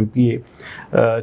MPA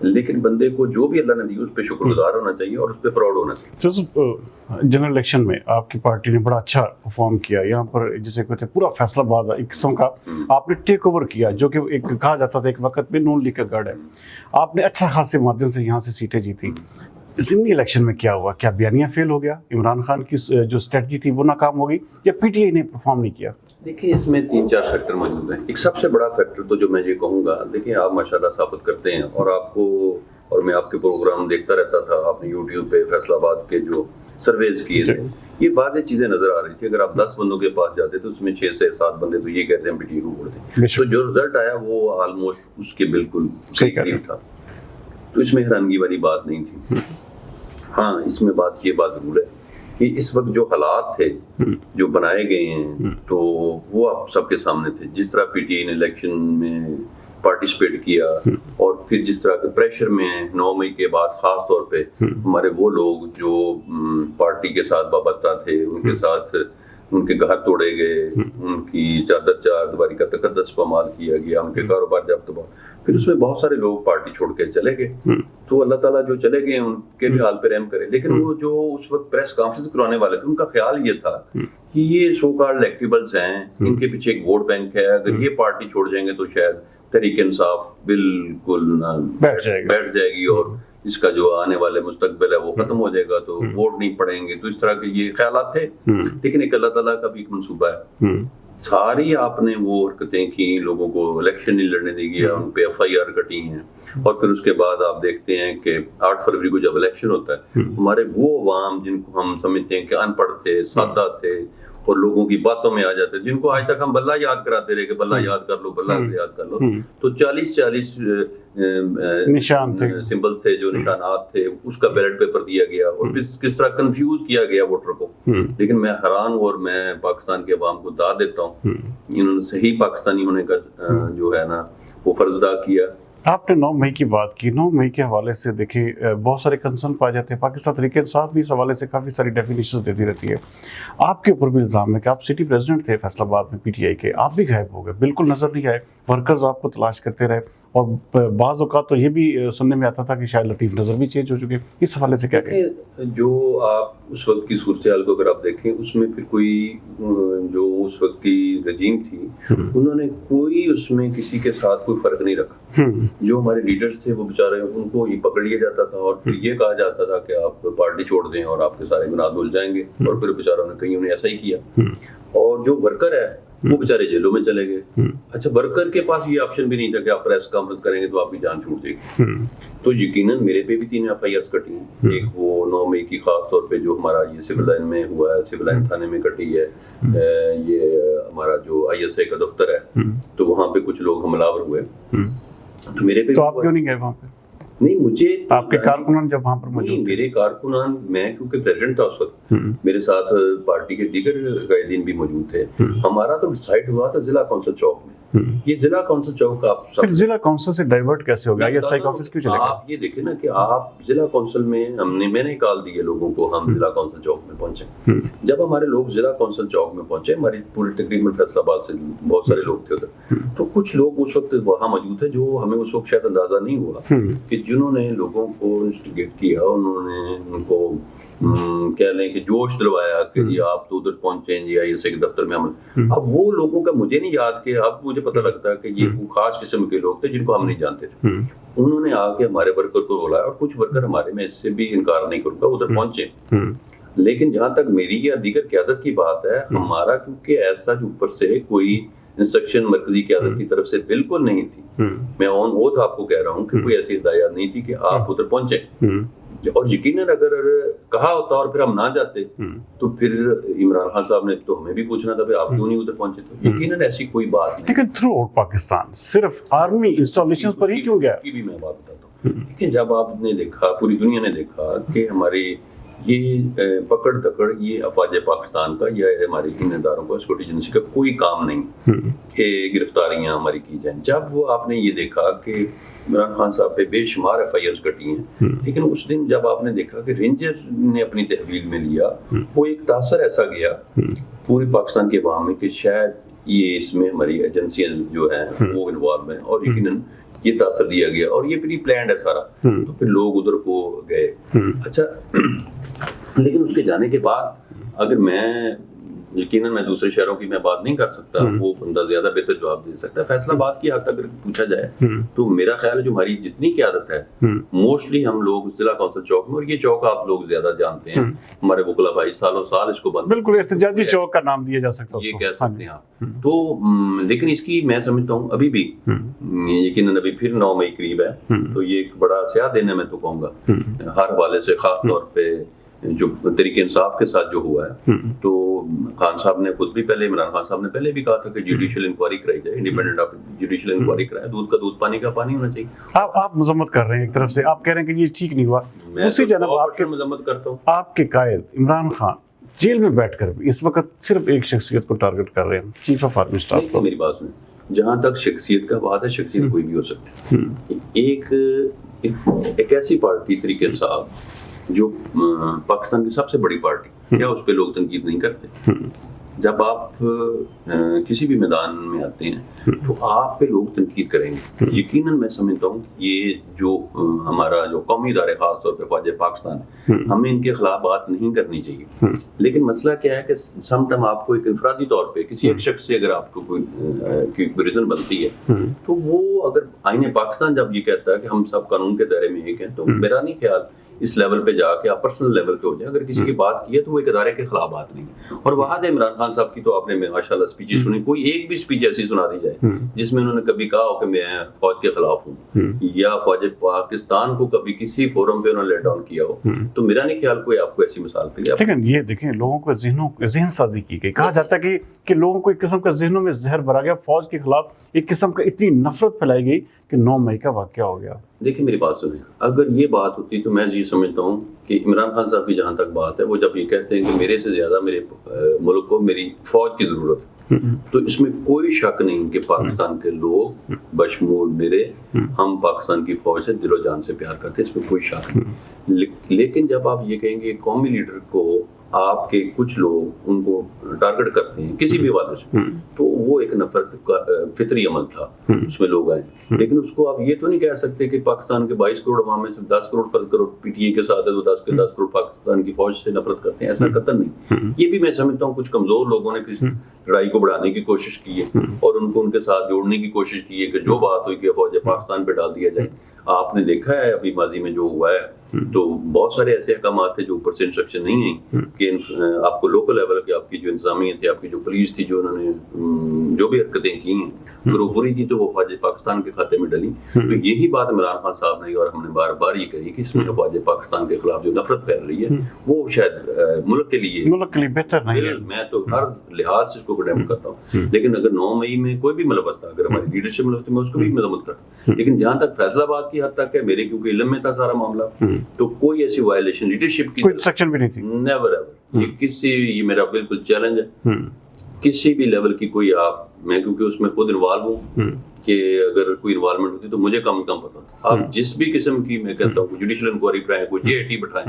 لیکن بندے کو جو بھی اللہ نے دی اس پہ شکر گزار ہونا چاہیے اور اس پہ پراؤڈ ہونا چاہیے. جنرل الیکشن میں آپ کی پارٹی نے بڑا اچھا پرفارم کیا, یہاں پر جسے کہتے ہیں پورا فیصلہ آباد ایک قسم کا آپ نے ٹیک اوور کیا, جو کہ ایک کہا جاتا تھا ایک وقت میں نون لیگ کا گڑھ ہے. آپ نے اچھا خاصے مارجن سے یہاں سے سیٹیں جیتی. ضمنی الیکشن میں کیا ہوا؟ کیا بیانیہ فیل ہو گیا؟ عمران خان کی جو اسٹریٹجی تھی وہ ناکام ہو گئی, یا پی ٹی آئی نے پرفارم نہیں کیا؟ دیکھیں اس میں 3-4 فیکٹر موجود ہیں. ایک سب سے بڑا فیکٹر تو جو میں یہ کہوں گا, دیکھیں آپ ماشاءاللہ صحافت کرتے ہیں اور آپ کو, اور میں آپ کے پروگرام دیکھتا رہتا تھا, آپ نے یوٹیوب پہ فیصل آباد کے جو سرویز کیے تھے, یہ بعض چیزیں نظر آ رہی تھی. اگر آپ 10 بندوں کے پاس جاتے تو اس میں 6 سے 7 بندے تو یہ کہتے ہیں پی ٹی آئی کو ووٹ دیں. تو جو رزلٹ آیا وہ آلموسٹ اس کے بالکل صحیح تھا. تو اس میں حیرانگی والی بات نہیں تھی. ہاں اس میں یہ بات ضرور ہے کہ اس وقت جو حالات تھے جو بنائے گئے ہیں تو وہ آپ سب کے سامنے تھے. جس طرح پی ٹی آئی نے الیکشن میں پارٹیسپیٹ کیا, اور پھر جس طرح کے پریشر میں 9 مئی کے بعد خاص طور پہ ہمارے وہ لوگ جو پارٹی کے ساتھ وابستہ تھے, ان کے ساتھ ان کے گھر توڑے گئے, ان کی چار دیواری کا تقدس پامال کیا گیا, ان کے کاروبار جب تباہ, پھر اس میں بہت سارے لوگ پارٹی چھوڑ کے چلے گئے. تو اللہ تعالیٰ جو چلے گئے ان کے بھی حال پہ رحم کرے. لیکن وہ جو اس وقت پریس کانفرنس کروانے والے تھے, ان کا خیال یہ تھا کہ یہ سو کالڈ الیکٹیبلز ہیں, ان کے پیچھے ایک ووٹ بینک ہے, اگر یہ پارٹی چھوڑ جائیں گے تو شاید تحریک انصاف بالکل بیٹھ جائے گی اور اس کا جو آنے والے مستقبل ہے وہ ختم ہو جائے گا, تو ووٹ نہیں پڑیں گے. تو اس طرح کے یہ خیالات تھے. لیکن ایک اللہ تعالیٰ کا بھی ایک منصوبہ ہے. ساری آپ نے وہ حرکتیں کی, لوگوں کو الیکشن نہیں لڑنے دی گیا, ان پہ ایف آئی آر کٹی ہیں, اور پھر اس کے بعد آپ دیکھتے ہیں کہ 8 فروری کو جب الیکشن ہوتا ہے, ہمارے وہ عوام جن کو ہم سمجھتے ہیں کہ ان پڑھ تھے, سادہ تھے اور لوگوں کی باتوں میں آ جاتے, جن کو آج تک ہم بلہ یاد کراتے رہے کہ بلہ یاد کر لو, بلہ یاد کر لو, تو 40 نشان تھے, سمبل تھے, جو نشانات تھے, اس کا بیلٹ پیپر دیا گیا اور پھر کس طرح کنفیوز کیا گیا ووٹر کو. لیکن میں حیران ہوں, اور میں پاکستان کے عوام کو داد دیتا ہوں, انہوں نے صحیح پاکستانی ہونے کا جو ہے نا وہ فرض ادا کیا. آپ نے 9 مئی کی بات کی. 9 مئی کے حوالے سے دیکھیں بہت سارے کنسرن پائے جاتے ہیں. پاکستان تحریک انصاف بھی اس حوالے سے کافی ساری ڈیفینیشن دیتی رہتی ہے. آپ کے اوپر بھی الزام ہے کہ آپ سٹی پریزیڈنٹ تھے فیصل آباد میں پی ٹی آئی کے, آپ بھی غائب ہو گئے, بالکل نظر نہیں آئے. ورکرز آپ کو تلاش کرتے رہے, اور بعض اوقات تو یہ بھی سننے میں آتا تھا کہ شاید لطیف نظر بھی چینج ہو چکے. اس حوالے سے کیا کہیں؟ جو آپ اس وقت کی صورتحال کو اگر آپ دیکھیں, اس میں پھر کوئی جو اس وقت کی رجیم تھی, انہوں نے کوئی اس میں کسی کے ساتھ کوئی فرق نہیں رکھا. جو ہمارے لیڈرز تھے وہ بیچارے, ان کو یہ پکڑ لیا جاتا تھا اور پھر یہ کہا جاتا تھا کہ آپ پارٹی چھوڑ دیں اور آپ کے سارے گناہ دھل جائیں گے, اور پھر بیچاروں نے کہیں انہیں ایسا ہی کیا. اور جو ورکر ہے وہ بیچارے جیلوں میں چلے گئے. اچھا, ورکر کے پاس یہ آپشن بھی نہیں تھا کہ آپ پریس کانفرنس کریں گے تو آپ کی جان چھوٹ جائے گی. تو یقیناً میرے پہ بھی 3 ایف آئی آرز کٹی ہیں. ایک وہ 9 مئی کی خاص طور پہ جو ہمارا یہ سول لائن میں ہوا ہے, سول لائن تھانے میں کٹی ہے. یہ ہمارا جو آئی ایس آئی کا دفتر ہے, تو وہاں پہ کچھ لوگ حملہ آور ہوئے. تو میرے پہ, تو آپ کیوں نہیں گئے وہاں پہ؟ نہیں, مجھے آپ کے کارکنان جب وہاں پر موجود, میرے کارکنان, میں کیونکہ پریزیڈنٹ تھا اس وقت, میرے ساتھ پارٹی کے دیگر قائدین بھی موجود تھے. ہمارا تو ڈیسائیڈ ہوا تھا ضلع کونسل چوک میں. یہ ضلع کونسل چوک کا آپ ضلع کونسل سے ڈائیورٹ کیسے ہو گیا؟ یہ سائیک آفس کیوں چلے گا؟ آپ یہ دیکھیں نا کہ آپ ضلع کونسل میں, میں نے کال دی ہے لوگوں کو, ہم ضلع کونسل چوک میں پہنچے. جب ہمارے لوگ ضلع کونسل چوک میں پہنچے, ہماری پوری تقریباً فیصل آباد سے بہت سارے لوگ تھے ادھر, تو کچھ لوگ اس وقت وہاں موجود تھے جو ہمیں اس وقت شاید اندازہ نہیں ہوا کہ جنہوں نے لوگوں کو انسٹیگیٹ کیا, انہوں نے ان کو کہہ لیں کہ جوش دلوایا کہ جی آپ تو ادھر پہنچیں جی آئی ایس آئی کے دفتر میں ہم. اب وہ لوگوں کا مجھے نہیں یاد کہ اب مجھے پتہ لگتا ہے کہ یہ وہ خاص قسم کے لوگ تھے جن کو ہم نہیں جانتے تھے. انہوں نے آ کے ہمارے ورکر کو بلایا, اور کچھ ورکر ہمارے, میں اس سے بھی انکار نہیں کروں گا, ادھر پہنچے. لیکن جہاں تک میری یا دیگر قیادت کی بات ہے, ہمارا کیونکہ ایسا اوپر سے کوئی انسٹرکشن مرکزی قیادت کی طرف سے بالکل نہیں تھی. میں آن اوتھ آپ کو کہہ رہا ہوں کہ کوئی ایسی ہدایات نہیں تھی کہ آپ ادھر پہنچیں. اور یقیناً اگر کہا ہوتا اور پھر ہم نہ جاتے تو پھر عمران خان صاحب نے تو ہمیں بھی پوچھنا تھا کہ آپ کیوں نہیں ادھر پہنچے. تو یقیناً ایسی کوئی بات نہیں. لیکن تھرو آؤٹ پاکستان صرف آرمی انسٹالیشن پر ہی کیوں گیا؟ کی بھی میں بات بتاتا ہوں. لیکن جب آپ نے دیکھا, پوری دنیا نے دیکھا کہ ہماری یہ پکڑ دکڑ, یہ افواج پاکستان کا یا ہمارے ان اداروں کا, سیکورٹی ایجنسی کا کوئی کام نہیں کہ گرفتاریاں ہماری کی جائیں. جب وہ آپ نے یہ دیکھا کہ عمران خان صاحب پہ بے شمار ایف آئی آرز کٹی ہیں, لیکن اس دن جب آپ نے دیکھا کہ رینجر نے اپنی تحویل میں لیا, وہ ایک تاثر ایسا گیا پورے پاکستان کے عوام میں کہ شاید یہ اس میں ہماری ایجنسیاں جو ہیں وہ انوالو ہیں. اور یقیناً یہ تاثر دیا گیا اور یہ پری پلانڈ ہے سارا، تو پھر لوگ ادھر کو گئے. اچھا لیکن اس کے جانے کے بعد اگر میں یقیناً میں دوسرے شہروں کی میں بات نہیں کر سکتا، وہ بندہ زیادہ بہتر جواب دے سکتا ہے. فیصل آباد کی حد تک اگر پوچھا جائے تو میرا خیال ہے جو ہماری جتنی قیادت ہے موسٹلی ہم لوگ ضلع کونسل چوک میں، اور یہ چوک آپ لوگ زیادہ جانتے ہیں، ہمارے وکلا بھائی سالوں سال اس کو بند، بالکل احتجاجی چوک کا نام دیا جا سکتا ہے، یہ کہہ سکتے ہیں آپ. تو لیکن اس کی میں سمجھتا ہوں ابھی بھی یقیناً ابھی پھر 9 مئی قریب ہے، تو یہ ایک بڑا سیاہ دن ہے میں تو کہوں گا ہر حوالے سے، خاص طور پہ جو تحریک انصاف کے ساتھ جو ہوا ہے. تو خان صاحب نے خود بھی پہلے، عمران خان صاحب نے پہلے بھی کہا تھا کہ جوڈیشل انکوائری کرائی جائے، انڈیپینڈنٹ آف جوڈیشل انکوائری کرائے، دودھ کا دودھ پانی کا پانی ہونا چاہیے. آپ مذمت کر رہے ہیں ایک طرف سے، آپ کہہ رہے ہیں کہ یہ ٹھیک نہیں ہوا، دوسری جانب آپ کے مذمت کرتا ہوں، آپ کے قائد عمران خان جیل میں بیٹھ کر بھی اس وقت صرف ایک شخصیت کو ٹارگٹ کر رہے ہیں، چیف آف آرمی اسٹاف کو. میری بات سنیں، جہاں تک شخصیت کا بات ہے، شخصیت کوئی بھی ہو سکتی ہے. ایک ایسی پارٹی تحریک انصاف جو پاکستان کی سب سے بڑی پارٹی، کیا اس پہ لوگ تنقید نہیں کرتے؟ جب آپ کسی بھی میدان میں آتے ہیں تو آپ پہ لوگ تنقید کریں گے. یقیناً میں سمجھتا ہوں یہ جو ہمارا جو قومی ادارے خاص طور پہ فوج پاکستان ہے، ہمیں ان کے خلاف بات نہیں کرنی چاہیے. لیکن مسئلہ کیا ہے کہ سم ٹائم آپ کو ایک انفرادی طور پہ کسی ایک شخص سے اگر آپ کو کوئی ریزن بنتی ہے تو وہ اگر آئین پاکستان جب یہ کہتا ہے کہ ہم سب قانون کے دائرے میں ایک ہیں، تو میرا نہیں خیال اس لیول پہ جا کے آپ پرسنل لیول پہ ہو جائیں. اگر کسی کی بات کی ہے تو وہ ایک ادارے کے خلاف بات نہیں. اور وہاں ہے عمران خان صاحب کی تو آپ نے ماشاءاللہ اسپیچیں سنی، کوئی ایک بھی اسپیچ ایسی سنا دی جائے جس میں انہوں نے کبھی کہا ہو کہ میں فوج کے خلاف ہوں، یا فوج پاکستان کو کبھی کسی فورم پہ انہوں نے لیٹ ڈاؤن کیا ہو، تو میرا نہیں خیال کوئی آپ کو ایسی مثال پہ. لیکن یہ دیکھیں لوگوں کو ذہن سازی کی گئی، کہا جاتا ہے کہ لوگوں کو ایک قسم کا ذہنوں میں زہر بھرا گیا، فوج کے خلاف ایک قسم کا اتنی نفرت پھیلائی گئی کہ 9 مئی کا واقعہ ہو گیا. دیکھیں میری بات سنیں، اگر یہ بات ہوتی تو میں یہ سمجھتا ہوں کہ عمران خان صاحب کی جہاں تک بات ہے، وہ جب یہ کہتے ہیں کہ میرے سے زیادہ میرے ملک کو میری فوج کی ضرورت ہے، تو اس میں کوئی شک نہیں کہ پاکستان کے لوگ بشمول میرے، ہم پاکستان کی فوج سے دل و جان سے پیار کرتے ہیں، اس میں کوئی شک نہیں. لیکن جب آپ یہ کہیں گے قومی لیڈر کو آپ کے کچھ لوگ ان کو ٹارگٹ کرتے ہیں کسی بھی حوالے سے، تو وہ ایک نفرت کا فطری عمل تھا، اس میں لوگ آئے. لیکن اس کو آپ یہ تو نہیں کہہ سکتے کہ پاکستان کے 22 کروڑ عوام میں سے 10 کروڑ فرض کرو پی ٹی اے کے ساتھ ہے تو 10 کروڑ پاکستان کی فوج سے نفرت کرتے ہیں، ایسا قطعاً نہیں. یہ بھی میں سمجھتا ہوں کچھ کمزور لوگوں نے کسی لڑائی کو بڑھانے کی کوشش کی ہے اور ان کو ان کے ساتھ جوڑنے کی کوشش کی ہے کہ جو بات ہوئی کہ فوج پاکستان پہ ڈال دیا جائے. آپ نے دیکھا ہے ابھی ماضی میں جو ہوا ہے، تو بہت سارے ایسے احکامات تھے جو اوپر سے انسٹرکشن نہیں ہیں کہ آپ کو لوکل لیول کی آپ کی جو انتظامیہ تھی، آپ کی جو پولیس تھی، جو انہوں نے جو بھی حرکتیں کی ہیں اگر وہ بری تھی تو وہ فوج پاکستان کے کھاتے میں ڈلی. تو یہی بات عمران خان صاحب نے اور ہم نے بار بار یہ کہی کہ اس میں فوج پاکستان کے خلاف جو نفرت پھیل رہی ہے وہ شاید ملک کے لیے بہتر نہیں ہے. میں تو ہر لحاظ سے اس کو کنڈیم کرتا ہوں. لیکن اگر 9 مئی میں کوئی بھی ملوث تھا، اگر ہماری لیڈرشپ ملوث تھی، میں اس کو بھی مذمت کرتا ہوں. لیکن جہاں تک فیصل آباد کی حد تک ہے، میرے کیونکہ علم میں تھا سارا معاملہ، تو کوئی ایسی وائلیشن لیڈرشپ کی کوئی انسٹرکشن بھی نہیں تھی، نیور ایور. یہ میرا بالکل چیلنج ہے، کسی بھی لیول کی کوئی میں کیونکہ اس میں خود انوالو ہوں کہ اگر کوئی انوالومنٹ ہوتی تو مجھے کم پتا ہوتا. آپ جس بھی قسم کی میں کہتا ہوں جوڈیشل انکوائری بٹھائیں، کوئی جے آئی ٹی بٹھائیں،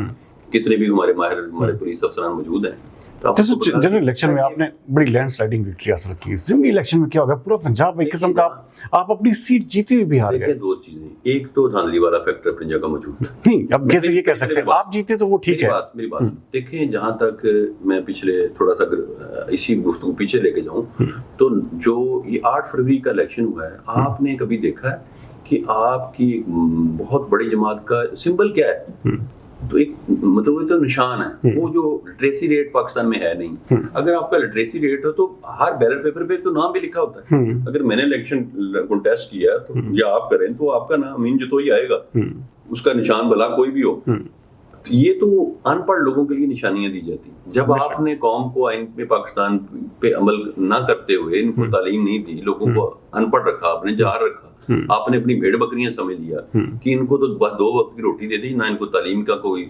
کتنے بھی ہمارے ماہر ہمارے پولیس افسران موجود ہیں. جنرل الیکشن میں آپ نے بڑی لینڈ سلائڈنگ وکٹری حاصل کی، ضمنی الیکشن میں کیا ہو گیا؟ پورا پنجاب میں ایک قسم کا آپ اپنی سیٹ جیتی ہوئی بھی ہار گئے. دو چیزیں، ایک تو دھاندلی والا فیکٹر اپنی جگہ موجود ہے. نہیں اب کیسے یہ کہہ سکتے ہیں آپ جیتے تو وہ ٹھیک ہے. میری بات دیکھیں، جہاں تک میں پچھلے تھوڑا سا اسی گفتگو پیچھے لے کے جاؤں تو جو یہ 8 فروری کا الیکشن ہوا ہے، آپ نے کبھی دیکھا ہے کہ آپ کی بہت بڑی جماعت کا سمبل کیا ہے؟ تو ایک مطلب تو نشان ہے، وہ جو لٹریسی ریٹ پاکستان میں ہے نہیں. اگر آپ کا لٹریسی ریٹ ہو تو ہر بیلٹ پیپر پہ تو نام بھی لکھا ہوتا ہے. اگر میں نے الیکشن کنٹیسٹ کیا تو یا آپ کریں تو آپ کا نام امین جتوئی آئے گا، اس کا نشان بھلا کوئی بھی ہو. یہ تو ان پڑھ لوگوں کے لیے نشانیاں دی جاتی. جب آپ نے قوم کو آئین پہ پاکستان پہ عمل نہ کرتے ہوئے ان کو تعلیم نہیں دی، لوگوں کو ان پڑھ رکھا، آپ نے جہار رکھا، آپ نے اپنی بھیڑ بکریاں سمجھ لیا کہ ان کو تو بس 2 وقت کی روٹی دے دی، نہ ان کو تعلیم کا کوئی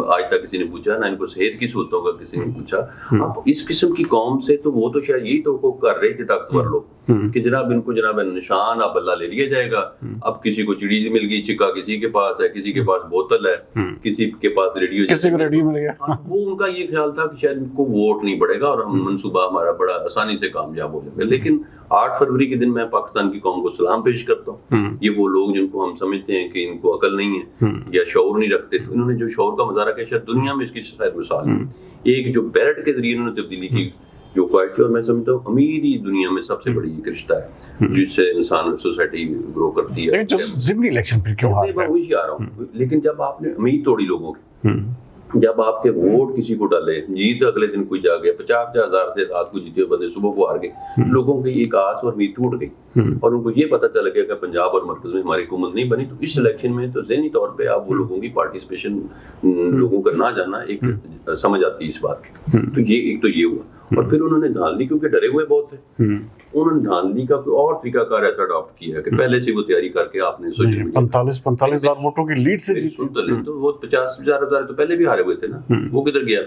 آج تک کسی نے پوچھا، نہ ان کو صحت کی سہولتوں کا کسی نے پوچھا. اب اس قسم کی قوم سے تو وہ تو شاید یہی تو کر رہے تھے طاقتور لوگ کہ جناب ان کو جناب نشان اب اللہ لے لیا جائے گا. اب کسی کو چڑی مل گئی, چکا کسی کے پاس ہے, کسی کے پاس بوتل ہے, کسی کے پاس ریڈیو, کسی کو ریڈیو مل گیا. وہ ان کا یہ خیال تھا کہ شاید ان کو ووٹ نہیں پڑے گا اور ہم منصوبہ ہمارا بڑا آسانی سے کامیاب ہو جائے گا. لیکن 8 فروری کے دن میں پاکستان کی قوم کو سلام پیش کرتا ہوں. یہ وہ لوگ جن کو ہم سمجھتے ہیں کہ ان کو عقل نہیں ہے یا شعور نہیں رکھتے, تو انہوں نے جو شعور کا مظاہرہ کیا شاید دنیا میں اس کی شاید مثال ہے. ایک جو بیلٹ کے ذریعے انہوں نے تبدیلی کی جو خواہش تھی, اور میں سمجھتا ہوں امید ہی دنیا میں سب سے بڑی ایک رشتہ ہے جس سے انسان سوسائٹی گرو کرتی ہے. ضمنی الیکشن پھر کیوں میں وہی آ رہا ہوں. لیکن جب آپ نے امید توڑی لوگوں کی, جب آپ کے ووٹ کسی کو ڈالے, جیت اگلے دن کوئی جا گیا, 50,000 سے رات کو جیتے بندے صبح کو ہار گئے, لوگوں کی ایک آس اور امید ٹوٹ گئی, اور ان کو یہ پتا چل گیا کہ پنجاب اور مرکز میں ہماری حکومت نہیں بنی. تو اس الیکشن میں تو ذہنی طور پہ آپ وہ لوگوں کی پارٹیسپیشن, لوگوں کا نہ جانا ایک سمجھ آتی ہے اس بات کی. تو یہ ایک تو یہ ہوا, اور پھر انہوں نے دھاندلی, کیونکہ ڈرے ہوئے بہت تھے, انہوں نے دھاندلی کا کوئی اور طریقہ کار ایسا اڈاپٹ کیا کہ پہلے سے وہ تیاری کر کے آپ نے 45,000 ووٹوں کی لیڈ سے جیتی. تو وہ 50,000 تو پہلے بھی ہارے ہوئے تھے نا, وہ کدھر گیا,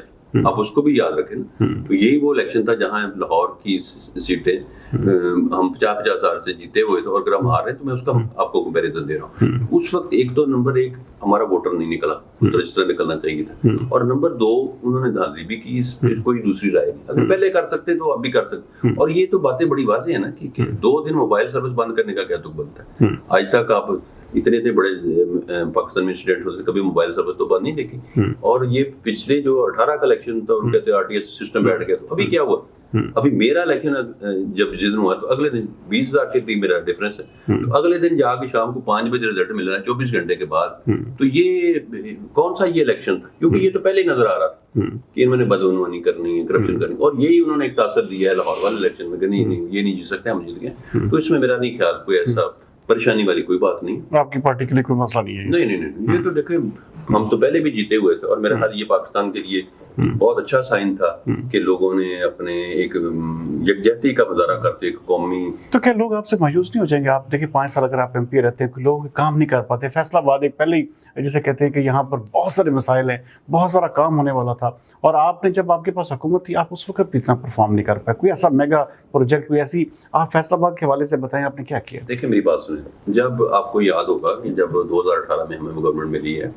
آپ اس کو بھی یاد رکھیں نا. تو یہی وہ الیکشن تھا جہاں لاہور کی سیٹیں ہم 50,000 سے جیتے ہوئے تھے, اور اگر ہم ہار رہے ہیں تو میں اس کا آپ کو کمپیریزن دے رہا ہوں. اس وقت ایک تو نمبر 1 ہمارا ووٹر نہیں نکلا جس طرح نکلنا چاہیے تھا, اور نمبر 2 انہوں نے دھاندلی بھی کی, اس پہ کوئی دوسری رائے نہیں. اگر پہلے کر سکتے تو اب بھی کر سکتے. اور یہ تو باتیں بڑی واضح ہیں نا کہ 2 دن موبائل سروس بند کرنے کا کیا تک بنتا ہے. آج تک آپ اتنے بڑے پاکستان میں انسیڈنٹ ہوتے کبھی موبائل سروس تو بند نہیں دیکھی. اور یہ پچھلے جو 18 کا الیکشن تھا, ان کہتے ہیں RTS سسٹم بیٹھ گیا. تو ابھی کیا ہوا, ابھی میرا الیکشن جب جس دن ہوا تو اگلے دن 20,000 کے قریب میرا ڈفرینس ہے, تو اگلے دن جا کے شام کو 5 بجے رزلٹ مل رہا ہے 24 گھنٹے کے بعد. تو یہ کون سا یہ الیکشن تھا, کیونکہ یہ تو پہلے ہی نظر آ رہا تھا کہ انہوں نے بدعنوانی کرنی ہے, کرپشن کرنی, اور یہی انہوں نے ایک تاثر دیا ہے لاہور والے الیکشن میں کہ نہیں یہ نہیں جیت سکتے, ہم جیت گئے. تو اس میں میرا نہیں خیال کوئی ایسا پریشانی والی کوئی بات نہیں. آپ کی پارٹی کے لیے کوئی مسئلہ نہیں ہے؟ نہیں, یہ تو دیکھیں ہم تو پہلے بھی جیتے ہوئے تھے, اور میرا خیال یہ پاکستان کے لیے بہت اچھا سائن تھا کہ لوگوں نے اپنے ایک یکجہتی کا مظاہرہ کرتے ایک قومی. تو کیا لوگ آپ سے مایوس نہیں ہو جائیں گے؟ آپ دیکھیں 5 سال اگر آپ MP رہتے ہیں, لوگ کام نہیں کر پاتے. فیصل آباد ایک پہلے ہی جسے کہتے ہیں کہ یہاں پر بہت سارے مسائل ہیں, بہت سارا کام ہونے والا تھا, اور آپ نے جب آپ کے پاس حکومت تھی آپ اس وقت بھی اتنا پرفارم نہیں کر پائے. کوئی ایسا میگا پروجیکٹ, کوئی ایسی, آپ فیصل آباد کے حوالے سے بتائیں آپ نے کیا کیا؟ دیکھیں میری بات سنیں, جب آپ کو یاد ہوگا کہ جب 2018 میں ہمیں گورنمنٹ ملی ہے,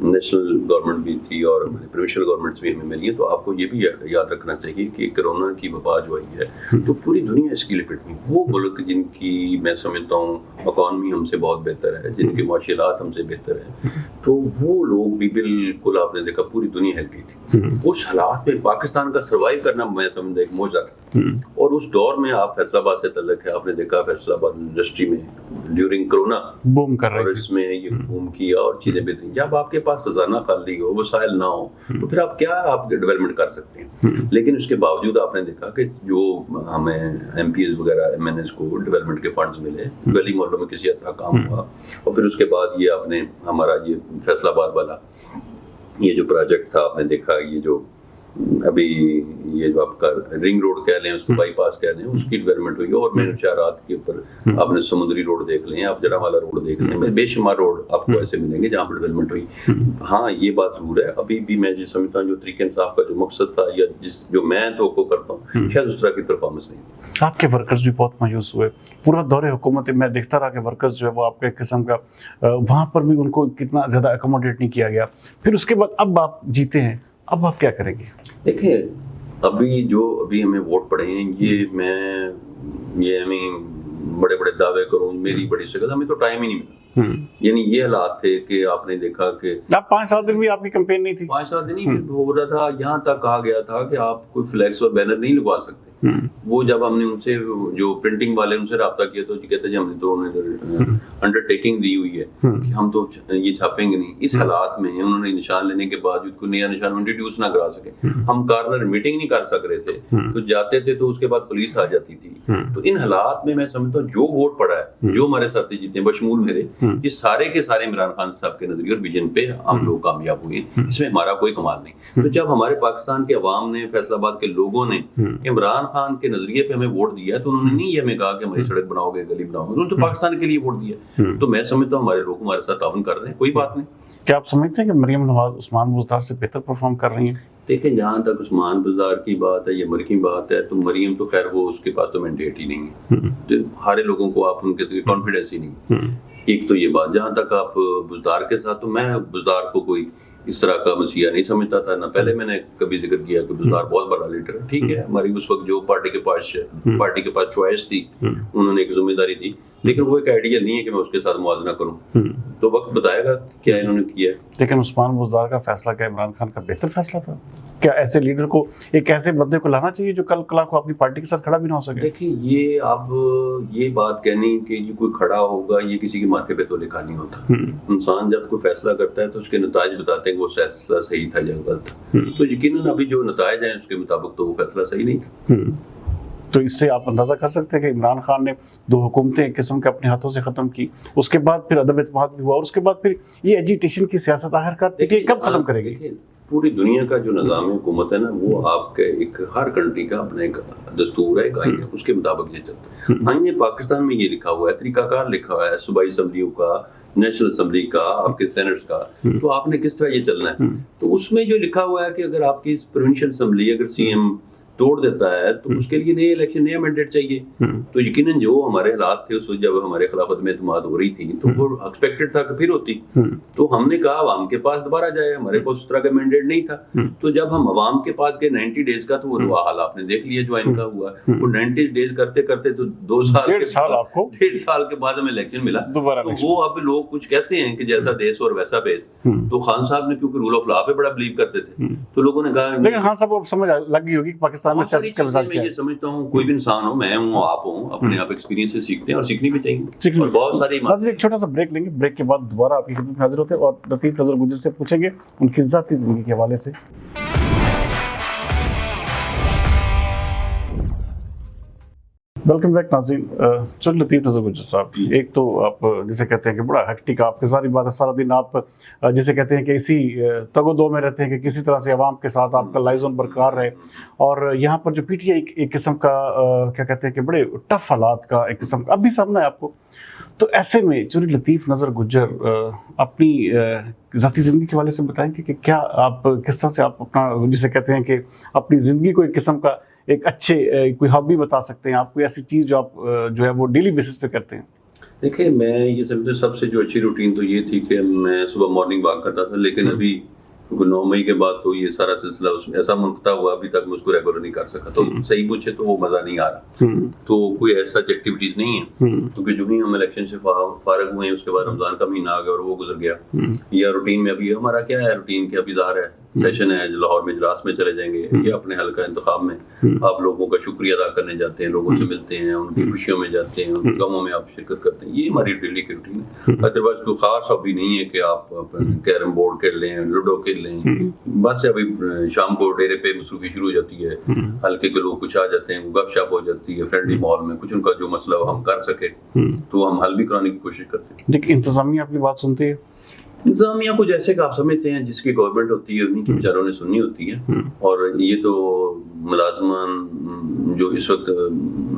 نیشنل گورنمنٹ بھی تھی اور پروونشل گورنمنٹس بھی ہمیں ملی ہیں, تو آپ کو یہ بھی یاد رکھنا چاہیے کہ کرونا کی وبا جو آئی ہے تو پوری دنیا اس کی لپٹ میں, وہ ملک جن کی میں سمجھتا ہوں اکانومی ہم سے بہت بہتر ہے, جن کے معاشیات ہم سے بہتر ہیں, تو وہ لوگ بھی بالکل آپ نے دیکھا پوری دنیا ہل گئی تھی. اس حالات میں پاکستان کا سروائیو کرنا میں سمجھتا ایک معجزہ تھا. اور اس دور میں آپ فیصل آباد سے تعلق ہے, آپ نے دیکھا فیصل آباد انڈسٹری میں ڈیورنگ کرونا بوم کر رہے اور اس میں یہ بوم کیا اور چیزیں بہترین. جب آپ کے پاس خزانہ خالی ہو, وسائل نہ ہو, تو پھر آپ کیا آپ ڈیولپمنٹ کر سکتے ہیں. لیکن اس کے باوجود آپ نے دیکھا کہ جو ہمیں MPs وغیرہ MNAs کو ڈیولپمنٹ کے فنڈز ملے, گلی محلوں میں کسی حد تک کام ہوا, اور پھر اس کے بعد یہ آپ نے ہمارا یہ فیصل آباد والا یہ جو پروجیکٹ تھا, آپ نے دیکھا یہ جو ابھی یہ جو آپ کا رنگ روڈ کہہ لیں, اس کو بائی پاس کہہ لیں, اس کی ڈیولپمنٹ ہوئی. اور مین شہرات کے اوپر آپ نے سمندری روڈ دیکھ لیں, آپ جڑاوالا روڈ دیکھ لیں, بے شمار روڈ آپ کو ایسے ملیں گے جہاں پر ڈیولپمنٹ ہوئی. ہاں یہ بات ضرور ہے, ابھی بھی میں سمجھتا ہوں جو طریقہ انصاف کا جو مقصد تھا یا جو میں توقع کرتا ہوں شاید اس طرح کی پرفارمنس نہیں. آپ کے ورکرز بھی بہت مایوس ہوئے پورا دور حکومت میں دیکھتا رہا کہ ورکرز جو ہے وہ آپ کے قسم کا, وہاں پر بھی ان کو کتنا زیادہ اکوموڈیٹ نہیں کیا گیا. پھر اس کے بعد اب آپ جیتے ہیں, اب آپ کیا کریں گے؟ دیکھیں ابھی ہمیں ووٹ پڑے ہیں, یہ ہمیں بڑے بڑے دعوے کروں, میری بڑی شکل, ہمیں تو ٹائم ہی نہیں ملا. یعنی یہ حالات تھے کہ آپ نے دیکھا کہ 5-7 دن بھی آپ کی کمپین نہیں تھی, 5-7 دن ہی ہو رہا تھا. یہاں تک کہا گیا تھا کہ آپ کوئی فلیکس اور بینر نہیں لگوا سکتے. وہ جب ہم نے ان سے جو پرنٹنگ والے ان سے رابطہ کیا تو کہتے ہیں ہم نے تو انڈر ٹیکنگ دی ہوئی ہے کہ ہم تو یہ چھاپیں گے نہیں. اس حالات میں انہوں نے نشان لینے کے باوجود کوئی نیا نشان انٹروڈیوس نہ کرا سکے, ہم کارنر میٹنگ نہیں کر سک رہے تھے, تو جاتے تھے تو اس کے بعد پولیس آ جاتی تھی. تو ان حالات میں سمجھتا ہوں جو ووٹ پڑا ہے, جو ہمارے ساتھی جیتے ہیں بشمول میرے, یہ سارے کے سارے عمران خان صاحب کے نظریے اور ویژن پہ ہم لوگ کامیاب ہوئے. اس میں ہمارا کوئی کمال نہیں. تو جب ہمارے پاکستان کے عوام نے, فیصل آباد کے لوگوں نے عمران خان کے نظریے پہ ہمیں ووٹ دیا تو انہوں نے نہیں یہ ہمیں کہا کہ ہماری سڑک بناؤ گے, گلی بناؤ گے, انہوں نے تو پاکستان کے لیے ووٹ دیا. تو میں سمجھتا ہوں ہمارے لوگ ہمارے ساتھ تعاون کر رہے ہیں, کوئی بات نہیں. کیا آپ سمجھتے ہیں کہ مریم نواز عثمان بزدار سے بہتر پرفارم کر رہی ہیں؟ دیکھیں جہاں تک عثمان بزدار کی بات ہے یا مریم کی بات ہے, تو مریم تو خیر وہ اس کے پاس تو مینڈیٹ ہی نہیں ہے, ہارے لوگوں کو آپ ان کے کانفیڈنس ہی نہیں. ایک تو یہ بات. جہاں تک آپ بزدار کے ساتھ, تو میں بزدار کو کوئی اس طرح کا مسیحا نہیں سمجھتا تھا, نہ پہلے میں نے کبھی ذکر کیا کہ بزدار بہت بڑا لیڈر ہے. ٹھیک ہے, ہماری اس وقت جو پارٹی کے پاس چوائس تھی, انہوں نے ایک ذمہ داری دی, لیکن وہ ایک آئیڈیا نہیں ہے کہ میں اس کے ساتھ موازنہ کروں. تو وقت بتائے گا کیا انہوں نے کیا ہے. لیکن عثمان بزدار کا فیصلہ کیا عمران خان کا بہتر فیصلہ تھا؟ کیا ایسے لیڈر کو, ایک ایسے بندے کو لانا چاہیے جو کل کو اپنی پارٹی کے ساتھ کھڑا بھی نہ ہو سکے؟ دیکھیں یہ اب یہ بات کہنی کہ یہ کوئی کھڑا ہوگا, یہ کسی کے ماتھے پہ تو لکھا نہیں ہوتا. انسان جب کوئی فیصلہ کرتا ہے تو اس کے نتائج بتاتے ہیں کہ وہ فیصلہ صحیح تھا یا غلط تھا. تو یقیناً ابھی جو نتائج ہیں اس کے مطابق تو وہ فیصلہ صحیح نہیں تھا. تو اس سے آپ اندازہ کر سکتے ہیں کہ عمران خان نے 2 حکومتیں ایک قسم کے اپنے ہاتھوں سے ختم کی, اس کے بعد پھر عدم اعتماد بھی ہوا, اور اس کے بعد پھر یہ ایجیٹیشن کی سیاست آخرکار کب ختم کرے گی؟ پوری دنیا کا جو نظام حکومت ہے نا, وہ آپ کے ایک ہر کنٹری کا اپنا ایک دستور ہے, ایک آئین ہے, اس کے مطابق یہ چلتا ہے. آئین پاکستان میں یہ لکھا ہوا ہے, طریقہ کار لکھا ہوا ہے صوبائی اسمبلیوں کا, نیشنل اسمبلی کا, آپ کے سینٹس کا. تو آپ نے کس طرح یہ چلنا ہے. تو اس میں جو لکھا ہوا ہے کہ اگر آپ کی پروونشل اسمبلی اگر سی ایم توڑ دیتا ہے تو اس کے لیے نئے الیکشن, نیا مینڈیٹ چاہیے. تو یقیناً جو ہمارے حالات تھے اس وقت جب ہمارے خلافت میں اعتماد ہو رہی تھی, تو وہ ایکسپیکٹڈ تھا کہ پھر ہوتی. تو ہم نے کہا عوام کے پاس دوبارہ جائے, ہمارے پاس اس طرح کا مینڈیٹ نہیں تھا. تو جب ہم عوام کے پاس گئے 90 ڈیز کا, تو وہ حال آپ نے دیکھ لیا جو آئین کا ہوا. وہ 90 ڈیز کرتے کرتے تو 2 سال, 1.5 سال کے بعد ہمیں الیکشن ملا. تو وہ اب لوگ کچھ کہتے ہیں کہ جیسا دیس اور ویسا بیس. تو خان صاحب نے کیونکہ رول آف لا پہ بڑا بلیو کرتے تھے, تو لوگوں نے کہا. لیکن خان صاحب کو سمجھ لگ گئی ہوگی کہ پاکستان میں سیاست کا مزاج. میں یہ سمجھتا ہوں کوئی بھی انسان ہو, میں ہوں, آپ ہوں, اپنے آپ ایکسپیرینس سے سیکھتے ہیں اور سیکھنی بھی چاہیے. اور بہت ساری ایک چھوٹا سا بریک لیں گے, بریک کے بعد دوبارہ آپ کی خدمت میں حاضر ہوتے ہیں اور لطیف نظر گجر سے پوچھیں گے ان کی ذاتی زندگی کے حوالے سے. ویلکم بیک ناظرین. چل لطیف نظر گجر صاحب, ایک تو آپ جسے کہتے ہیں کہ بڑا ہیکٹک آپ کے ساری بات ہے, سارا دن آپ جسے کہتے ہیں کہ اسی تگ و دو میں رہتے ہیں کہ کسی طرح سے عوام کے ساتھ آپ کا لائزون برقرار رہے, اور یہاں پر جو پی ٹی آئی ایک قسم کا کیا کہتے ہیں کہ بڑے ٹف حالات کا ایک قسم کا اب بھی سامنا ہے آپ کو. تو ایسے میں چوری لطیف نظر گجر اپنی ذاتی زندگی کے حوالے سے بتائیں کہ کیا آپ کس طرح سے آپ اپنا جسے کہتے ہیں کہ اپنی زندگی کو ایک قسم کا ایک اچھے کوئی ہابی بتا سکتے ہیں, آپ کوئی ایسی چیز جو آپ جو ہے وہ ڈیلی بیسس پہ کرتے ہیں؟ دیکھیں میں یہ سمجھتا ہوں سب سے جو اچھی روٹین تو یہ تھی کہ میں صبح مارننگ واک کرتا تھا, لیکن ابھی 9 مئی کے بعد تو یہ سارا سلسلہ اس میں ایسا منقطع ہوا, ابھی تک میں اس کو ریگولر نہیں کر سکا. تو صحیح پوچھے تو وہ مزہ نہیں آ رہا. تو کوئی ایسا ایکٹیویٹیز نہیں ہے, کیونکہ جو ہی ہم الیکشن سے فارغ ہوئے ہیں اس کے بعد رمضان کا مہینہ آ گیا اور وہ گزر گیا. یا روٹین میں ابھی ہمارا کیا ہے, روٹین کے ابھی ظاہر ہے سیشن ہے لاہور میں, اجلاس میں چلے جائیں گے, یا اپنے حلقہ انتخاب میں آپ لوگوں کا شکریہ ادا کرنے جاتے ہیں, لوگوں سے ملتے ہیں, ان کی خوشیوں میں جاتے ہیں, ان کے غموں میں آپ شرکت کرتے ہیں. یہ ہماری ڈیلی کی روٹین ہے. ادروائز کوئی خاص ہابی نہیں ہے کہ آپ کیرم بورڈ کھیل لیں, لوڈو کھیل لیں. بس ابھی شام کو ڈیرے پہ مصروفی شروع ہو جاتی ہے, ہلکے کے لوگ کچھ آ جاتے ہیں, گپ شپ ہو جاتی ہے فرینڈلی ماحول میں, کچھ ان کا جو مسئلہ ہم کر سکے تو ہم حل بھی کرانے کی کوشش کرتے ہیں. لیکن انتظامیہ آپ کی بات سنتی ہے؟ انتظامیہ کو جیسے کہ آپ سمجھتے ہیں جس کی گورنمنٹ ہوتی ہے انہیں کی بیچاروں نے سننی ہوتی ہے. اور یہ تو ملازمان جو اس وقت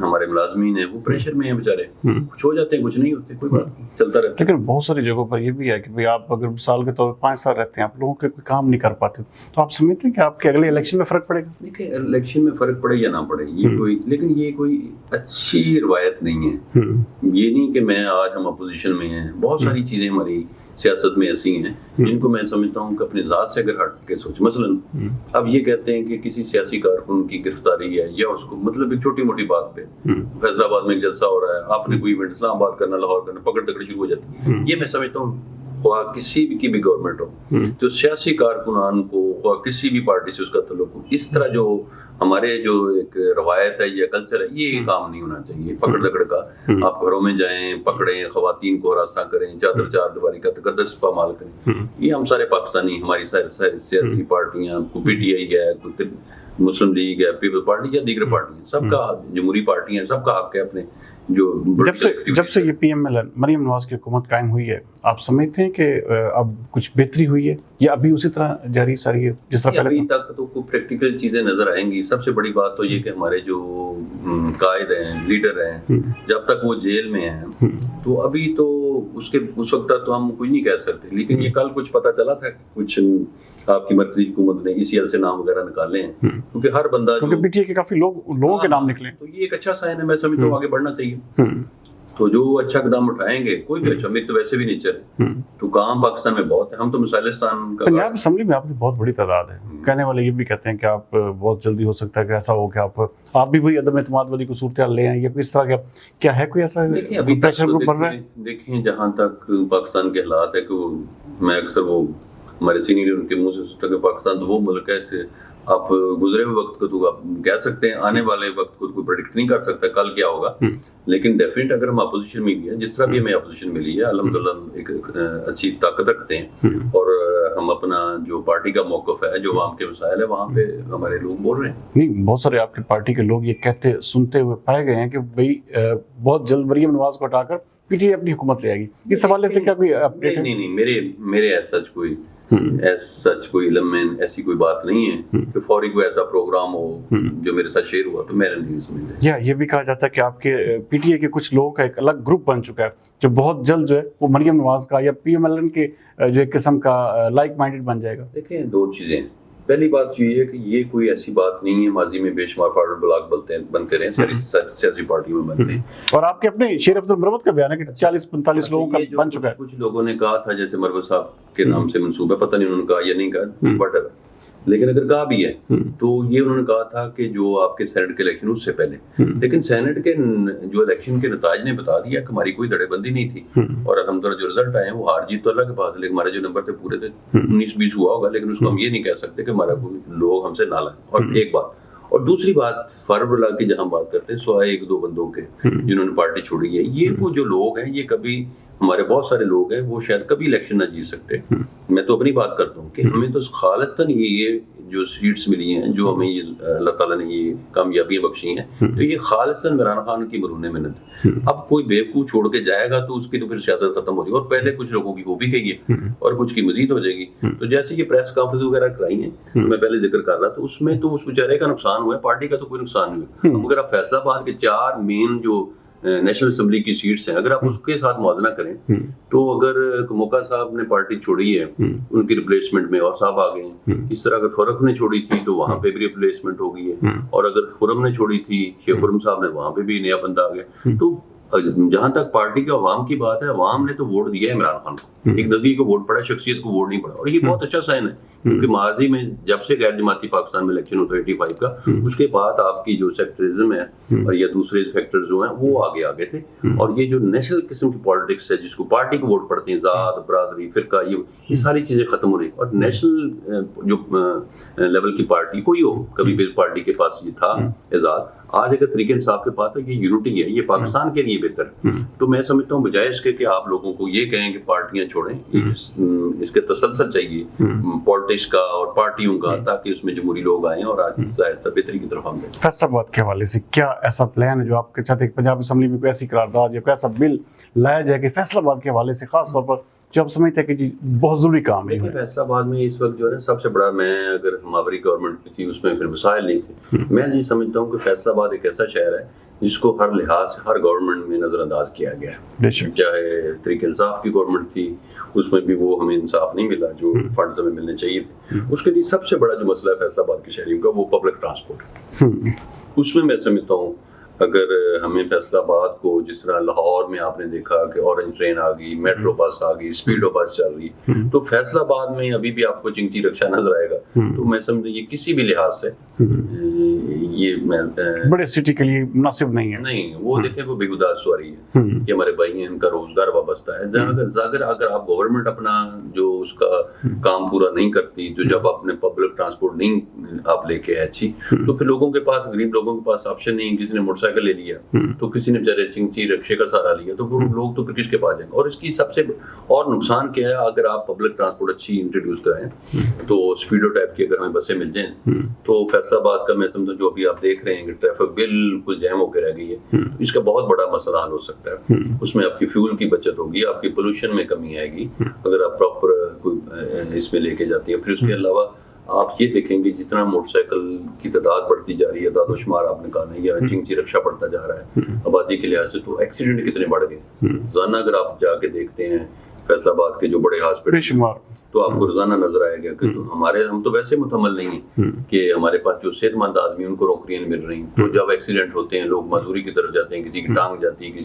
ہمارے ملازمین ہیں وہ پریشر میں ہیں بیچارے, کچھ ہو جاتے ہیں کچھ نہیں ہوتے, کوئی بات نہیں, چلتا رہتا ہے. لیکن بہت ساری جگہوں پر یہ بھی ہے کہ بھئی آپ اگر مثال کے طور پر 5 سال رہتے ہیں, آپ لوگوں کے کوئی کام نہیں کر پاتے, تو آپ سمجھتے ہیں کہ آپ کے اگلے الیکشن میں فرق پڑے گا؟ دیکھیں الیکشن میں فرق پڑے یا نہ پڑے یہ کوئی, لیکن یہ کوئی اچھی روایت نہیں ہے. یہ نہیں کہ میں آج ہم اپوزیشن میں ہیں, بہت ساری چیزیں ہماری سیاست میں ایسی ہیں جن کو میں سمجھتا ہوں کہ اپنے ذات سے اگر ہٹ کے سوچ, مثلا اب یہ کہتے ہیں کہ کسی سیاسی کارکن کی گرفتاری ہے, یا اس کو مطلب ایک چھوٹی موٹی بات پہ فیصل آباد میں ایک جلسہ ہو رہا ہے, آپ نے کوئی ایونٹ اسلام آباد کرنا, لاہور کرنا, پکڑ تکڑی شروع ہو جاتی ہے. یہ میں سمجھتا ہوں خواہ کسی کی بھی گورنمنٹ ہو, جو سیاسی کارکنان کو خواہ کسی بھی پارٹی سے اس کا تعلق ہو, اس طرح جو ہمارے جو ایک روایت ہے یا کلچر ہے, یہ کام نہیں ہونا چاہیے. پکڑ دکڑ کا آپ گھروں میں جائیں, پکڑیں, خواتین کو ہراساں کریں, چادر چار دیواری کا تقدس پامال کریں, یہ ہم سارے پاکستانی, ہماری ساری سیاسی پارٹیاں, پی ٹی آئی ہے, مسلم لیگ ہے, پیپل پارٹی یا دیگر پارٹیاں, سب کا, جمہوری پارٹیاں, سب کا حق ہے اپنے جو جب سے یہ PMLN مریم نواز کی حکومت قائم ہوئی ہے آپ سمجھتے ہیں کہ اب کچھ بہتری ہوئی ہے یا ابھی اسی طرح جاری ساری ہے جس طرح پہلے ابھی تک تو کوئی پریکٹیکل چیزیں نظر آئیں گی. سب سے بڑی بات تو یہ کہ ہمارے جو قائد ہیں لیڈر ہیں جب تک وہ جیل میں ہیں تو ابھی تو اس وقت تک تو ہم کچھ نہیں کہہ سکتے. لیکن یہ کل کچھ پتہ چلا تھا کہ کچھ آپ کی مرکزی حکومت نے ECL سے نام وغیرہ نکالے ہیں کیونکہ ہر بندہ پی ٹی آئی کے کافی لوگوں کے نام نکلے تو یہ ایک اچھا سائن ہے. میں سمجھتا ہوں آگے بڑھنا چاہیے. تو جو اچھا قدم اٹھائیں گے کوئی بھی اچھا امیر تو ویسے بھی نہیں چلے تو کام پاکستان میں بہت ہے. ہم تو مثالستان کا پنجاب اسمبلی میں آپ کی بہت بڑی تعداد ہے. کہنے والے یہ بھی کہتے ہیں کہ آپ بہت جلدی ہو سکتا ہے کہ ایسا ہو کہ آپ بھی وہی عدم اعتماد والی کوئی صورتحال لے آئیں یا اس طرح کیا ہے کوئی ایسا پریشر گروپ بن رہا ہے؟ دیکھیں جہاں تک پاکستان کے حالات ہے کہ میں اکثر وہ ہمارے سینئر ان کے منہ سے سنتا کہ پاکستان تو وہ ملک ہے سے آپ گزرے ہوئے وقت کو تو آپ کہہ سکتے ہیں, آنے والے وقت کو کوئی پریڈکٹ نہیں کر سکتا کل کیا ہوگا. لیکن ڈیفینیٹ اگر ہم اپوزیشن میں گئے جس طرح بھی ہمیں اپوزیشن ملی ہے الحمدللہ ایک اچھی طاقت رکھتے ہیں اور ہم اپنا جو پارٹی کا موقف ہے جو عوام کے مسائل ہے وہاں پہ ہمارے لوگ بول رہے ہیں. نہیں بہت سارے آپ کی پارٹی کے لوگ یہ کہتے سنتے ہوئے پائے گئے ہیں کہ بھئی بہت جلد مریم نواز کو ہٹا کر PTI اپنی حکومت لے آئے گی. اس حوالے سے کیا کوئی اپڈیٹ ہے؟ نہیں میرے سچ کوئی علم میں ایسی کوئی بات نہیں ہے کہ فوری کوئی ایسا پروگرام ہو جو میرے ساتھ شیئر ہوا تو میں نہیں سمجھتا. یہ بھی کہا جاتا ہے کہ آپ کے PTI کے کچھ لوگوں کا ایک الگ گروپ بن چکا ہے جو بہت جلد جو ہے وہ مریم نواز کا یا PMLN کے جو ایک قسم کا لائک مائنڈڈ بن جائے گا. دیکھیں دو چیزیں ہیں. پہلی بات یہ ہے کہ یہ کوئی ایسی بات نہیں ہے ماضی میں بے شمار فارورڈ بلاک بنتے رہے سیاسی پارٹی میں بنتے ہیں. اور آپ کے اپنے شیر افضل مروت کا بیان ہے کہ 40-45 لوگوں کا بن چکا ہے. کچھ لوگوں نے کہا تھا جیسے مروت صاحب کے نام سے منسوب ہے, پتہ نہیں انہوں نے کہا یا نہیں کہا بٹ لیکن اگر کہا بھی ہے تو یہ انہوں نے کہا تھا کہ جو آپ کے سینٹ کے الیکشن اس سے پہلے, لیکن سینٹ کے جو الیکشن کے نتائج نے بتا دیا کہ ہماری کوئی دڑے بندی نہیں تھی اور الحمدللہ جو رزلٹ آئے ہیں وہ ہار جیت تو اللہ کے پاس, لیکن ہمارے جو نمبر تھے پورے تھے 19-20 ہوا ہوگا, لیکن اس کو ہم یہ نہیں کہہ سکتے کہ ہمارا کوئی لوگ ہم سے نہ لائیں. اور ایک بات اور دوسری بات فارورڈ بلاک کی جہاں بات کرتے ہیں سوائے ایک دو بندوں کے جنہوں نے پارٹی چھوڑی ہے, یہ وہ جو لوگ ہیں یہ کبھی ہمارے بہت سارے لوگ ہیں وہ شاید کبھی الیکشن نہ جیت سکتے. میں تو اپنی بات کرتا ہوں کہ ہمیں تو خالصتاً یہ جو سیٹس ملی ہیں جو ہمیں یہ اللہ تعالیٰ نے یہ کامیابیاں بخشی ہیں تو یہ خالصتاً عمران خان کی مرہون محنت ہے. اب کوئی بیوقوف چھوڑ کے جائے گا تو اس کی تو پھر سیاست ختم ہو رہی ہے, اور پہلے کچھ لوگوں کی ہو بھی گئی ہے اور کچھ کی مزید ہو جائے گی. تو جیسے یہ پریس کانفرنس وغیرہ کرائی ہیں میں پہلے ذکر کر رہا تھا اس میں تو اس بیچارے کا نقصان ہوا ہے, پارٹی کا تو کوئی نقصان نہیں ہوا. اگر آپ فیصلہ آباد کے 4 مین جو نیشنل اسمبلی کی سیٹس ہیں اگر آپ اس کے ساتھ موازنہ کریں تو اگر موقع صاحب نے پارٹی چھوڑی ہے ان کی ریپلیسمنٹ میں اور صاحب آ گئے ہیں, اس طرح اگر فرق نے چھوڑی تھی تو وہاں پہ بھی ریپلیسمنٹ ہو گئی ہے, اور اگر خرم نے چھوڑی تھی شیخ خرم صاحب نے وہاں پہ بھی نیا بندہ آ گیا. تو جہاں تک پارٹی کے عوام کی بات ہے عوام نے تو ووٹ دیا ہے عمران خان کو, ایک نزدیک کو ووٹ پڑا شخصیت کو ووٹ نہیں پڑا, اور یہ بہت اچھا سائن ہے کیونکہ ماضی میں جب سے غیر جماعتی پاکستان میں الیکشن ہوتا ہے 85 کا اس کے بعد آپ کی جو سیکٹرزم ہے اور یا دوسرے فیکٹرز جو ہیں وہ آگے تھے, اور یہ جو نیشنل قسم کی پالیٹکس ہے جس کو پارٹی کو ووٹ پڑتے ہیں ذات برادری فرقہ یہ ساری چیزیں ختم ہو رہی, اور نیشنل جو لیول کی پارٹی کوئی ہو کبھی بھی پارٹی کے پاس یہ تھا اعزاز, آج اگر طریقہ انصاف کے پاس ہے یہ یونٹی ہے یہ پاکستان کے لیے بہتر ہے. تو میں سمجھتا ہوں بجائے اس کے کہ آپ لوگوں کو یہ کہیں کہ پارٹیاں چھوڑیں, اس کے تسلسل چاہیے پالیٹکس کا اور پارٹیوں کا تاکہ اس میں جمہوری لوگ آئیں اور آج آہستہ بہتری کی طرف ہم جائیں. فیصلہ آباد کے حوالے سے کیا ایسا پلان ہے جو آپ کے چاہتے ہیں کہ پنجاب اسمبلی میں کوئی ایسی قرارداد یا کوئی ایسا بل لایا جائے کہ فیصلہ آباد کے حوالے سے خاص طور پر جو آپ سمجھتے ہیں کہ جی بہت ضروری کام ہے؟ فیصلہ آباد میں اس وقت جو ہے نا سب سے بڑا, میں اگر ہماری گورنمنٹ کی تھی اس میں پھر وسائل نہیں تھے, میں یہ سمجھتا ہوں کہ فیصلہ آباد ایک ایسا شہر ہے جس کو ہر لحاظ سے ہر گورنمنٹ میں نظر انداز کیا گیا ہے. چاہے طریق انصاف کی گورنمنٹ تھی اس میں بھی وہ ہمیں انصاف نہیں ملا جو فنڈز ہمیں ملنے چاہیے تھے. اس کے لیے سب سے بڑا جو مسئلہ ہے فیصلہ آباد کے شہریوں کا وہ پبلک ٹرانسپورٹ. اس میں سمجھتا ہوں اگر ہمیں فیصلہ آباد کو جس طرح لاہور میں آپ نے دیکھا کہ اورنج ٹرین آ گئی, میٹرو بس آ گئی, اسپیڈو بس چل رہی, تو فیصلہ آباد میں ابھی بھی آپ کو چنگتی رکشا نظر آئے گا. تو میں سمجھتا یہ کسی بھی لحاظ سے یہ بڑے سٹی کے لیے مناسب نہیں ہے. نہیں وہ دیکھیں وہ بےگودار سواری ہے کہ ہمارے بھائی ہیں ان کا روزگار وابستہ ہے. اگر آپ گورنمنٹ اپنا جو اس کا کام پورا نہیں کرتی, تو جب اپنے پبلک ٹرانسپورٹ نہیں آپ لے کے آئے اچھی، تو پھر لوگوں کے پاس، غریب لوگوں کے پاس آپشن نہیں، کسی نے موٹر سائیکل لے لیا تو کسی نے بیچارے چنگچی رکشے کا سہارا لیا، تو وہ لوگ تو پھر کس کے پاس جائیں گے؟ اور اس کی سب سے اور نقصان کیا ہے، اگر آپ پبلک ٹرانسپورٹ اچھی انٹروڈیوس کرائیں تو اسپیڈو ٹائپ کی اگر ہمیں بسیں مل جائیں تو فیصل آباد کا میں سمجھتا جو ابھی آپ دیکھ رہے ہیں کہ ٹریفک بالکل جیم ہو کے رہ گئی ہے، اس کا بہت بڑا مسئلہ حل ہو سکتا ہے. اس میں آپ کی فیول کی بچت ہوگی، آپ کی پولوشن میں کمی آئے گی اگر آپ پراپر اس میں لے کے جاتی ہیں. پھر اس کے علاوہ آپ یہ دیکھیں گے جتنا موٹر سائیکل کی تعداد بڑھتی جا رہی ہے، داد و شمار آپ نے کہا نہیں، یا چنگچی رکشہ بڑھتا جا رہا ہے آبادی کے لحاظ سے، تو ایکسیڈنٹ کتنے بڑھ گئے. روزانہ اگر آپ جا کے دیکھتے ہیں فیصل آباد کے جو بڑے ہاسپٹل تو آپ کو روزانہ نظر آئے گا کہ ہم تو ویسے متحمل نہیں ہیں کہ ہمارے پاس جو صحت مند آدمی ان کو نوکریاں مل رہی ہیں، تو جب ایکسیڈنٹ ہوتے ہیں لوگ مزدوری کی طرف جاتے ہیں، کسی کی ٹانگ جاتی ہے،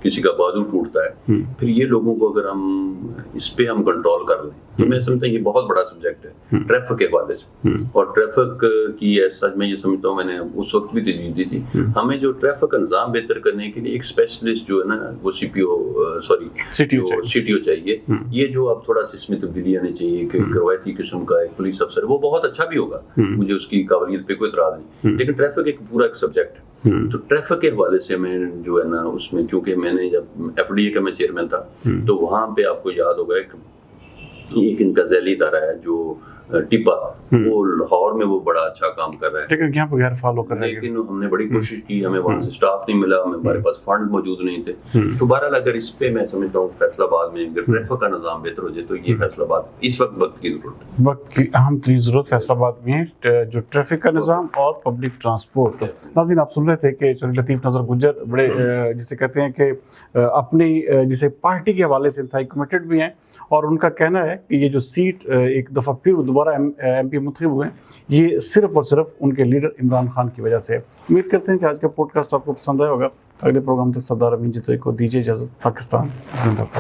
کسی کا بازو ٹوٹتا ہے. پھر یہ لوگوں کو اگر ہم اس پہ ہم کنٹرول کر لیں تو میں سمجھتا ہوں یہ بہت بڑا سبجیکٹ ہے ٹریفک کے حوالے سے. اور ٹریفک کی ایسا میں یہ سمجھتا ہوں، میں نے اس وقت بھی تجویز دی تھی، ہمیں جو ٹریفک کا نظام بہتر کرنے کے لیے ایک اسپیشلسٹ جو ہے نا وہ سی ٹی او چاہیے. یہ جو اب تھوڑا سا اس میں تبدیلی آنی چاہیے کہ روایتی قسم کا ایک پولیس افسر، وہ بہت اچھا بھی ہوگا، مجھے اس کی قابلیت پہ کوئی اعتراض نہیں، لیکن ٹریفک ایک پورا ایک سبجیکٹ ہے. تو ٹریفک کے حوالے سے میں جو ہے نا اس میں، کیونکہ میں نے جب ایف ڈی اے کا میں چیئرمین تھا تو وہاں پہ آپ کو یاد ہوگا ایک ان کا ذیلی ادارہ ہے جو ٹپا، وہ لاہور میں وہ بڑا اچھا کام کر رہا ہے، لیکن یہاں پہ غیر فالو کر رہے ہیں. لیکن ہم نے بڑی کوشش کی، ہمیں وہاں سے سٹاف نہیں ملا، ہمارے پاس فنڈ موجود نہیں تھے. تو بہرحال اگر اس پہ میں سمجھتا ہوں فیصل آباد میں اگر ٹریفک کا نظام بہتر ہو جائے تو یہ فیصل آباد اس وقت کی ضرورت ہے، وقت کی اہم ترین ضرورت فیصل آباد میں جو ٹریفک کا نظام اور پبلک ٹرانسپورٹ. ناظرین آپ سن رہے تھے کہ چودھری لطیف نظر گجر بڑے جسے کہتے ہیں کہ اپنی جسے پارٹی کے حوالے سے انتہائی کمیٹڈ بھی ہیں، اور ان کا کہنا ہے کہ یہ جو سیٹ ایک دفعہ پھر دوبارہ ایم پی منتخب ہوئے ہیں یہ صرف اور صرف ان کے لیڈر عمران خان کی وجہ سے ہے. امید کرتے ہیں کہ آج کا پوڈ کاسٹ آپ کو پسند آیا ہوگا. اگلے پروگرام تک سردار امین جتوئی کو دیجیے اجازت. پاکستان زندہ باد.